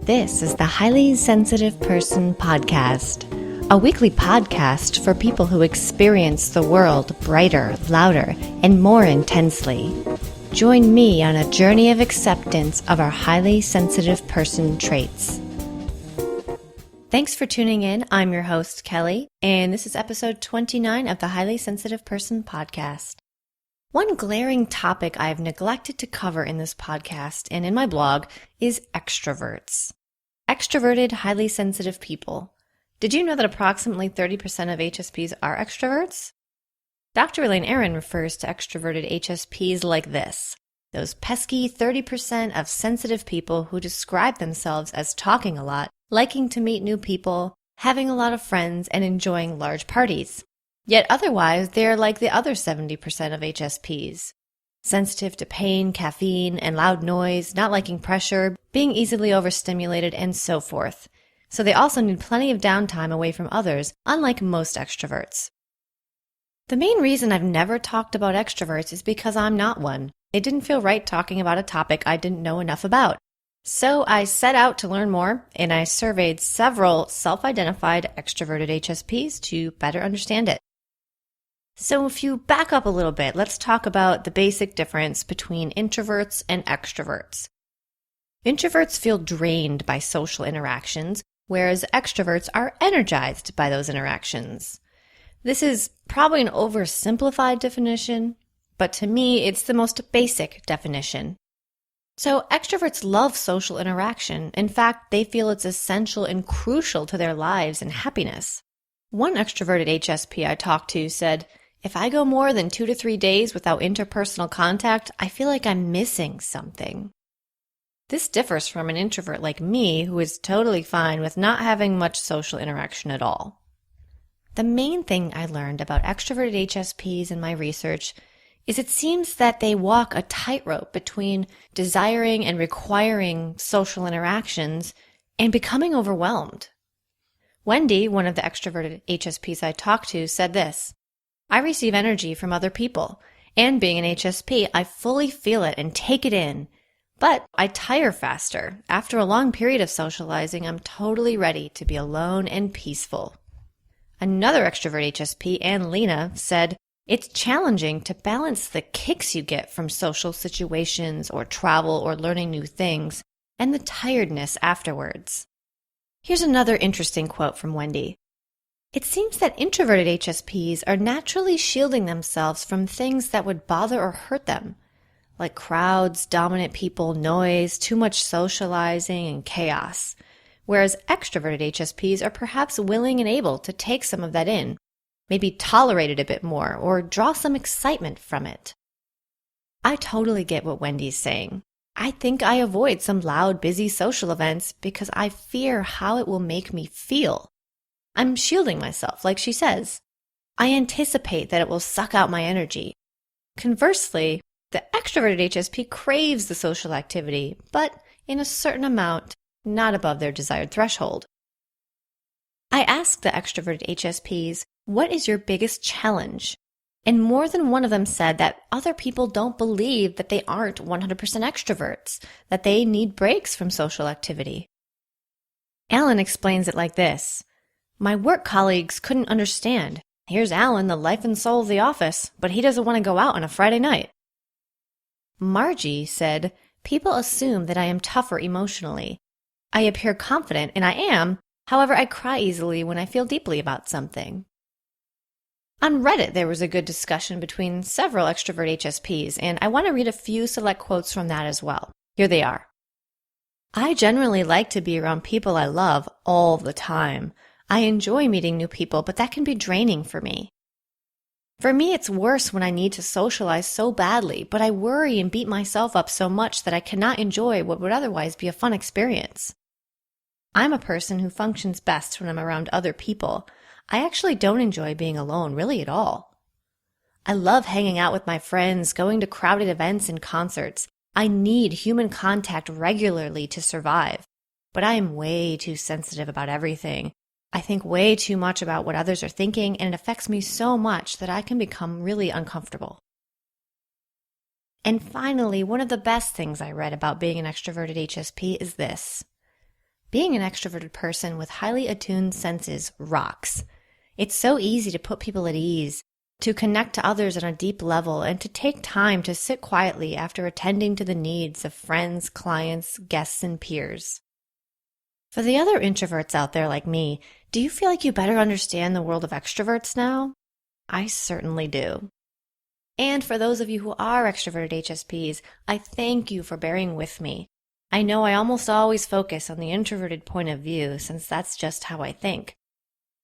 This is the Highly Sensitive Person Podcast, a weekly podcast for people who experience the world brighter, louder, and more intensely. Join me on a journey of acceptance of our highly sensitive person traits. Thanks for tuning in. I'm your host, Kelly, and this is episode 29 of the Highly Sensitive Person Podcast. One glaring topic I've neglected to cover in this podcast and in my blog is extroverts. Extroverted, highly sensitive people. Did you know that approximately 30% of HSPs are extroverts? Dr. Elaine Aron refers to extroverted HSPs like this: those pesky 30% of sensitive people who describe themselves as talking a lot, liking to meet new people, having a lot of friends, and enjoying large parties. Yet otherwise, they're like the other 70% of HSPs. Sensitive to pain, caffeine, and loud noise, not liking pressure, being easily overstimulated, and so forth. So they also need plenty of downtime away from others, unlike most extroverts. The main reason I've never talked about extroverts is because I'm not one. It didn't feel right talking about a topic I didn't know enough about. So I set out to learn more, and I surveyed several self-identified extroverted HSPs to better understand it. So if you back up a little bit, let's talk about the basic difference between introverts and extroverts. Introverts feel drained by social interactions, whereas extroverts are energized by those interactions. This is probably an oversimplified definition, but to me, it's the most basic definition. So extroverts love social interaction. In fact, they feel it's essential and crucial to their lives and happiness. One extroverted HSP I talked to said, "If I go more than 2 to 3 days without interpersonal contact, I feel like I'm missing something." This differs from an introvert like me, who is totally fine with not having much social interaction at all. The main thing I learned about extroverted HSPs in my research is it seems that they walk a tightrope between desiring and requiring social interactions and becoming overwhelmed. Wendy, one of the extroverted HSPs I talked to, said this: "I receive energy from other people, and being an HSP, I fully feel it and take it in. But I tire faster. After a long period of socializing, I'm totally ready to be alone and peaceful." Another extrovert HSP, Ann Lena, said, "It's challenging to balance the kicks you get from social situations or travel or learning new things and the tiredness afterwards." Here's another interesting quote from Wendy. "It seems that introverted HSPs are naturally shielding themselves from things that would bother or hurt them, like crowds, dominant people, noise, too much socializing, and chaos, whereas extroverted HSPs are perhaps willing and able to take some of that in, maybe tolerate it a bit more, or draw some excitement from it." I totally get what Wendy's saying. I think I avoid some loud, busy social events because I fear how it will make me feel. I'm shielding myself, like she says. I anticipate that it will suck out my energy. Conversely, the extroverted HSP craves the social activity, but in a certain amount, not above their desired threshold. I asked the extroverted HSPs, "What is your biggest challenge?" And more than one of them said that other people don't believe that they aren't 100% extroverts, that they need breaks from social activity. Alan explains it like this: "My work colleagues couldn't understand. Here's Alan, the life and soul of the office, but he doesn't want to go out on a Friday night." Margie said, "People assume that I am tougher emotionally. I appear confident, and I am. However, I cry easily when I feel deeply about something." On Reddit, there was a good discussion between several extrovert HSPs, and I want to read a few select quotes from that as well. Here they are. "I generally like to be around people I love all the time. I enjoy meeting new people, but that can be draining for me. For me, it's worse when I need to socialize so badly, but I worry and beat myself up so much that I cannot enjoy what would otherwise be a fun experience. I'm a person who functions best when I'm around other people. I actually don't enjoy being alone really at all. I love hanging out with my friends, going to crowded events and concerts. I need human contact regularly to survive, but I am way too sensitive about everything. I think way too much about what others are thinking, and it affects me so much that I can become really uncomfortable." And finally, one of the best things I read about being an extroverted HSP is this: Being an extroverted person with highly attuned senses rocks. It's so easy to put people at ease, to connect to others on a deep level, and to take time to sit quietly after attending to the needs of friends, clients, guests, and peers. For the other introverts out there like me, do you feel like you better understand the world of extroverts now? I certainly do. And for those of you who are extroverted HSPs, I thank you for bearing with me. I know I almost always focus on the introverted point of view since that's just how I think.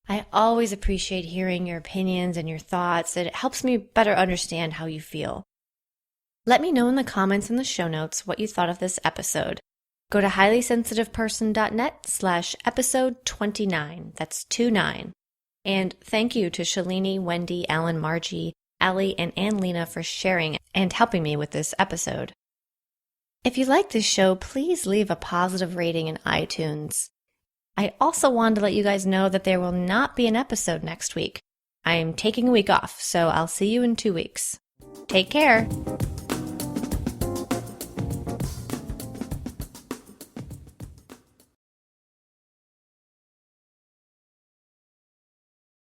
I always appreciate hearing your opinions and your thoughts. It helps me better understand how you feel. Let me know in the comments in the show notes what you thought of this episode. Go to highly-sensitiveperson.net/episode 29. That's 29. And thank you to Shalini, Wendy, Alan, Margie, Allie, and Ann-Lena for sharing and helping me with this episode. If you like this show, please leave a positive rating in iTunes. I also wanted to let you guys know that there will not be an episode next week. I am taking a week off, so I'll see you in 2 weeks. Take care.